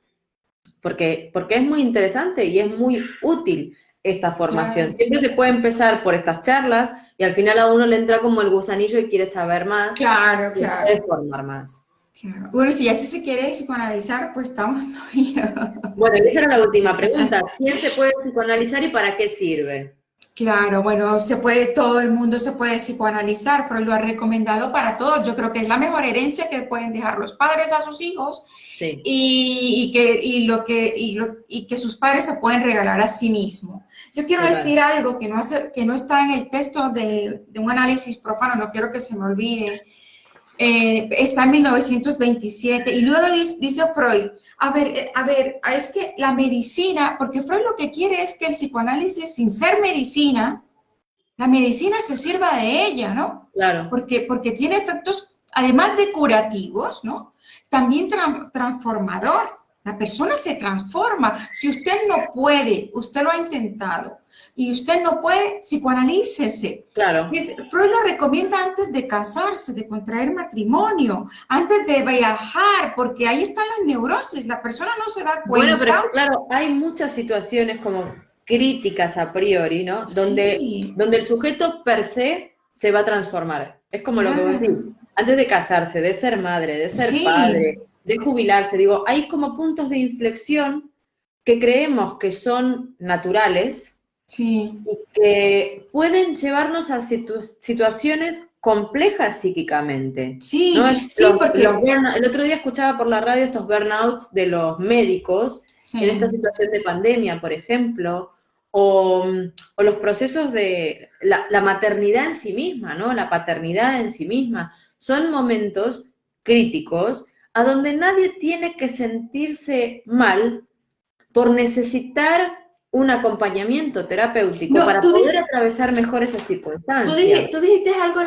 porque es muy interesante y es muy útil esta formación. Claro. Siempre se puede empezar por estas charlas y al final a uno le entra como el gusanillo y quiere saber más, Claro, y claro. puede formar más. Claro. Bueno, si ya se quiere psicoanalizar, pues estamos todavía. Bueno, y esa era la última pregunta. ¿Quién se puede psicoanalizar y para qué sirve? Claro, bueno, todo el mundo se puede psicoanalizar, pero lo ha recomendado para todos. Yo creo que es la mejor herencia que pueden dejar los padres a sus hijos Sí. y que sus padres se pueden regalar a sí mismos. Yo quiero decir algo que no está en el texto de un análisis profano, no quiero que se me olvide. Está en 1927 y luego dice Freud, a ver, es que la medicina, porque Freud lo que quiere es que el psicoanálisis, sin ser medicina, la medicina se sirva de ella, ¿no? Claro. Porque tiene efectos, además de curativos, ¿no? También transformador. La persona se transforma. Si usted no puede, usted lo ha intentado, y usted no puede, psicoanalícese. Claro. Freud lo recomienda antes de casarse, de contraer matrimonio, antes de viajar, porque ahí están las neurosis, la persona no se da cuenta. Bueno, pero claro, hay muchas situaciones como críticas a priori, ¿no? Donde el sujeto per se va a transformar. Es como lo que vos decís, antes de casarse, de ser madre, de ser padre, de jubilarse, digo, hay como puntos de inflexión que creemos que son naturales, y que pueden llevarnos a situaciones complejas psíquicamente. Sí, ¿no? porque... el otro día escuchaba por la radio estos burnouts de los médicos en esta situación de pandemia, por ejemplo, o los procesos de la maternidad en sí misma, ¿no? La paternidad en sí misma. Son momentos críticos a donde nadie tiene que sentirse mal por necesitar un acompañamiento terapéutico para poder atravesar mejor esas circunstancias. Tú dijiste algo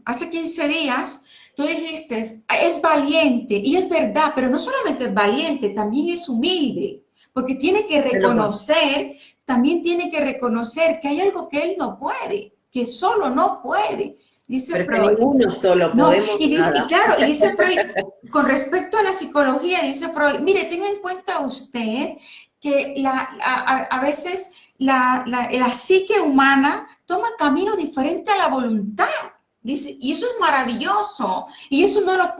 hace 15 días, tú dijiste, es valiente, y es verdad, pero no solamente es valiente, también es humilde, porque tiene que reconocer, también tiene que reconocer que hay algo que él no puede, que solo no puede. Dice pero Freud. Que ninguno solo podemos y claro, y dice Freud, con respecto a la psicología, dice Freud, mire, tenga en cuenta usted que a veces la psique humana toma camino diferente a la voluntad. Dice, y eso es maravilloso. Y eso no lo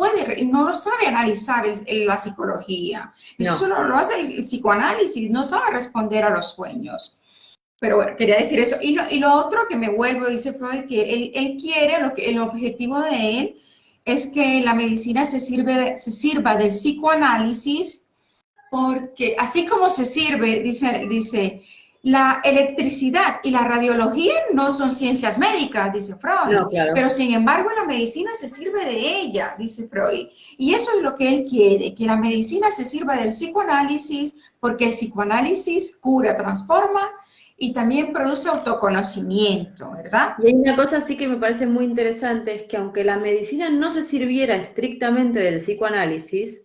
sabe analizar la psicología. Eso solo lo hace el psicoanálisis, no sabe responder a los sueños. Pero bueno, quería decir eso. Y lo otro que me vuelvo, dice Freud, que él quiere, el objetivo de él es que la medicina se sirva del psicoanálisis, porque así como se sirve, dice, la electricidad y la radiología no son ciencias médicas, dice Freud, pero sin embargo la medicina se sirve de ella, dice Freud. Y eso es lo que él quiere, que la medicina se sirva del psicoanálisis, porque el psicoanálisis cura, transforma, y también produce autoconocimiento, ¿verdad? Y hay una cosa sí que me parece muy interesante, es que aunque la medicina no se sirviera estrictamente del psicoanálisis,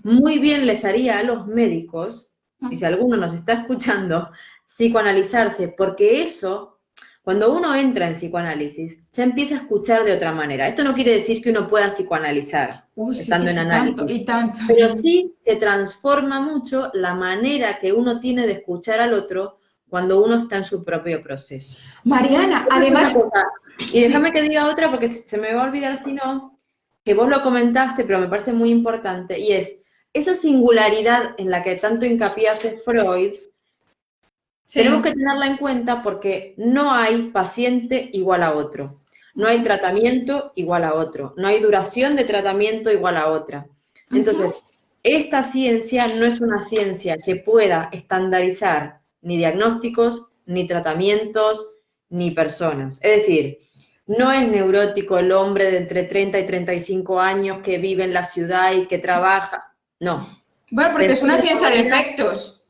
muy bien les haría a los médicos, y si alguno nos está escuchando, psicoanalizarse, porque eso, cuando uno entra en psicoanálisis, se empieza a escuchar de otra manera. Esto no quiere decir que uno pueda psicoanalizar estando en análisis, pero sí que transforma mucho la manera que uno tiene de escuchar al otro cuando uno está en su propio proceso. Mariana, además... Y déjame que diga otra porque se me va a olvidar si no, que vos lo comentaste, pero me parece muy importante, y es esa singularidad en la que tanto hincapié hace Freud, tenemos que tenerla en cuenta porque no hay paciente igual a otro, no hay tratamiento igual a otro, no hay duración de tratamiento igual a otra. Entonces, esta ciencia no es una ciencia que pueda estandarizar ni diagnósticos, ni tratamientos, ni personas. Es decir, no es neurótico el hombre de entre 30 y 35 años que vive en la ciudad y que trabaja. No. Bueno, porque es Pensar una de esa ciencia de manera, efectos.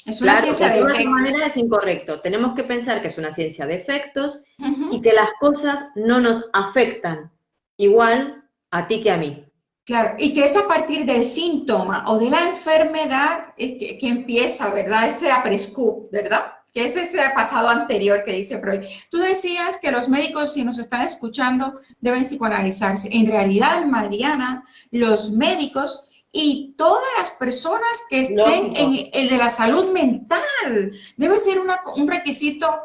Es una claro, ciencia de pensar de esa efectos. manera es incorrecto. Tenemos que pensar que es una ciencia de efectos y Ujú. que las cosas no nos afectan igual a ti que a mí. Claro, y que es a partir del síntoma o de la enfermedad que empieza, ¿verdad? Ese après-coup, ¿verdad? Que es ese pasado anterior que dice Freud. Tú decías que los médicos, si nos están escuchando, deben psicoanalizarse. En realidad, Mariana, los médicos y todas las personas que estén Lógico. en el de la salud mental, debe ser un requisito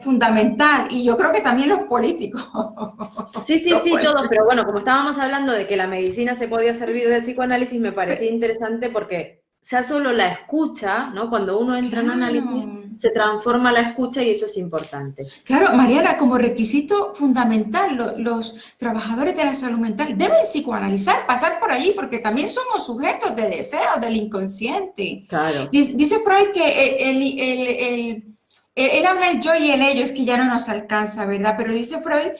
fundamental. Y yo creo que también los políticos. Sí, sí, Los sí, todos, políticos. pero bueno, como estábamos hablando de que la medicina se podía servir del psicoanálisis, me parecía interesante porque ya solo la escucha, ¿no? Cuando uno entra en análisis, Claro. se transforma la escucha y eso es importante. Claro, Mariana, como requisito fundamental, los trabajadores de la salud mental deben psicoanalizar, pasar por allí, porque también somos sujetos de deseos del inconsciente. Claro. Dice Freud que él habla el yo y el ello, es que ya no nos alcanza, ¿verdad? Pero dice Freud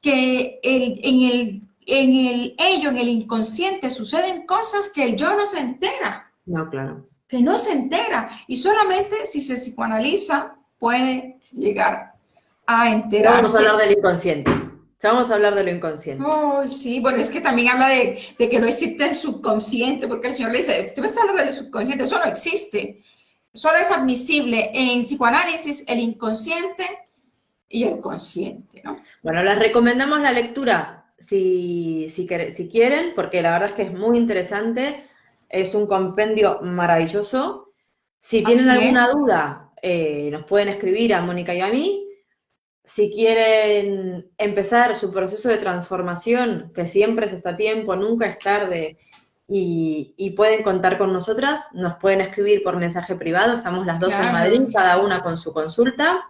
que en el ello, en el inconsciente, suceden cosas que el yo no se entera, No, claro. que no se entera, y solamente si se psicoanaliza puede llegar a Ya vamos a hablar enterarse. del inconsciente. Ya vamos a hablar de lo inconsciente. Oh, sí, bueno, es que también habla de que no existe el subconsciente, porque el Señor le dice, tú me estás hablando del subconsciente, eso no existe. Solo es admisible en psicoanálisis el inconsciente y el consciente, ¿no? Bueno, les recomendamos la lectura si quieren, porque la verdad es que es muy interesante. Es un compendio maravilloso. Si tienen Así es. alguna duda, nos pueden escribir a Mónica y a mí. Si quieren empezar su proceso de transformación, que siempre se está a tiempo, nunca es tarde, y pueden contar con nosotras, nos pueden escribir por mensaje privado. Estamos las dos en Madrid, Claro. cada una con su consulta.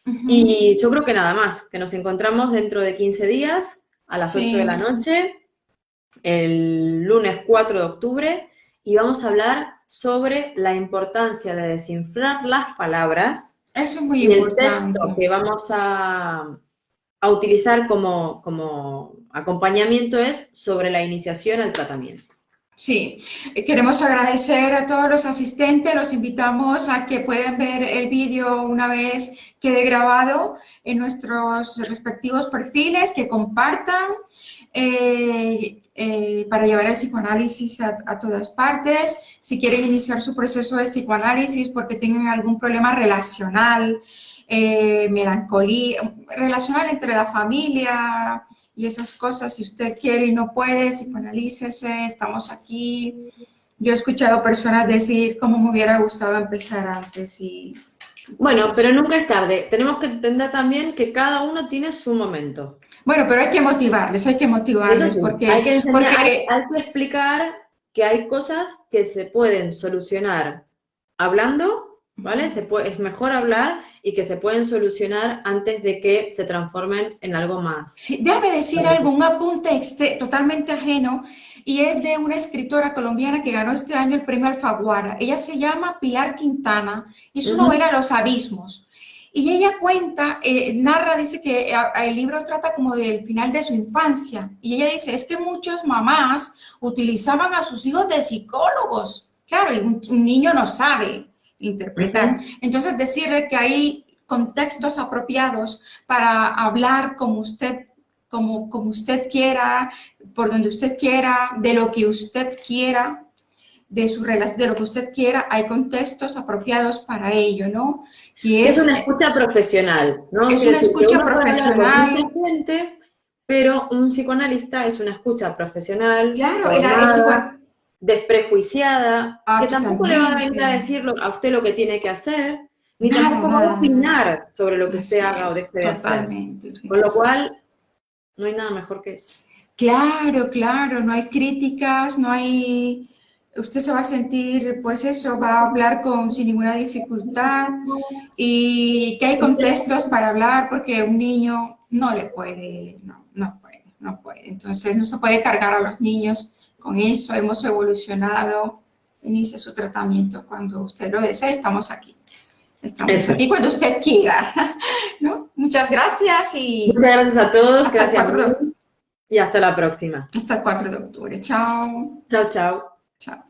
Ujú. Y yo creo que nada más, que nos encontramos dentro de 15 días a las 8 de la Sí, noche, el lunes 4 de octubre, y vamos a hablar sobre la importancia de desinflar las palabras, eso es muy y el texto importante. que vamos a utilizar como acompañamiento es sobre la iniciación al tratamiento. Sí, queremos agradecer a todos los asistentes, los invitamos a que puedan ver el vídeo una vez quede grabado en nuestros respectivos perfiles, que compartan para llevar el psicoanálisis a todas partes. Si quieren iniciar su proceso de psicoanálisis porque tienen algún problema relacional, melancolía, relacional entre la familia, y esas cosas, si usted quiere y no puede, psicoanalícese, estamos aquí. Yo he escuchado personas decir cómo me hubiera gustado empezar antes y pues Bueno, pero eso. nunca es tarde. Tenemos que entender también que cada uno tiene su momento. Bueno, pero hay que Eso motivarles sí, hay porque, que enseñar, porque hay que explicar que hay cosas que se pueden solucionar hablando, ¿vale? Es mejor hablar y que se pueden solucionar antes de que se transformen en algo más. sí, déjame decir algo, un apunte totalmente ajeno, y es de una escritora colombiana que ganó este año el premio Alfaguara. Ella se llama Pilar Quintana y su Ujú. novela Los Abismos. Y ella cuenta, narra, dice que el libro trata como del final de su infancia. Y ella dice, es que muchas mamás utilizaban a sus hijos de psicólogos. Claro, y un niño no sabe interpretar. Ujú. Entonces, decirle que hay contextos apropiados para hablar como usted quiera, por donde usted quiera, de lo que usted quiera, de lo que usted quiera, hay contextos apropiados para ello, ¿no? Y Que es una escucha profesional, ¿no? es Quiere una decir que escucha uno puede hablar con mucha profesional, gente, pero un psicoanalista es una escucha profesional, claro, formada, desprejuiciada, que tampoco le va a venir a totalmente, decir a usted lo que tiene que hacer, ni nada, tampoco va a nada, nada, opinar sobre lo que usted así haga o es, deje de hacer. totalmente. Con lo cual, no hay nada mejor que eso. Claro, claro, no hay críticas, no hay, usted se va a sentir, pues eso, va a hablar sin ninguna dificultad y que hay contextos para hablar porque un niño no le puede, no puede, no puede. Entonces no se puede cargar a los niños con eso, hemos evolucionado, inicie su tratamiento cuando usted lo desee, estamos Eso aquí es. cuando usted quiera, ¿no? Muchas gracias y Muchas gracias a todos, hasta el gracias 4 de, Moni, y hasta la próxima. hasta el 4 de octubre. Chao. Chao, chao. Chao.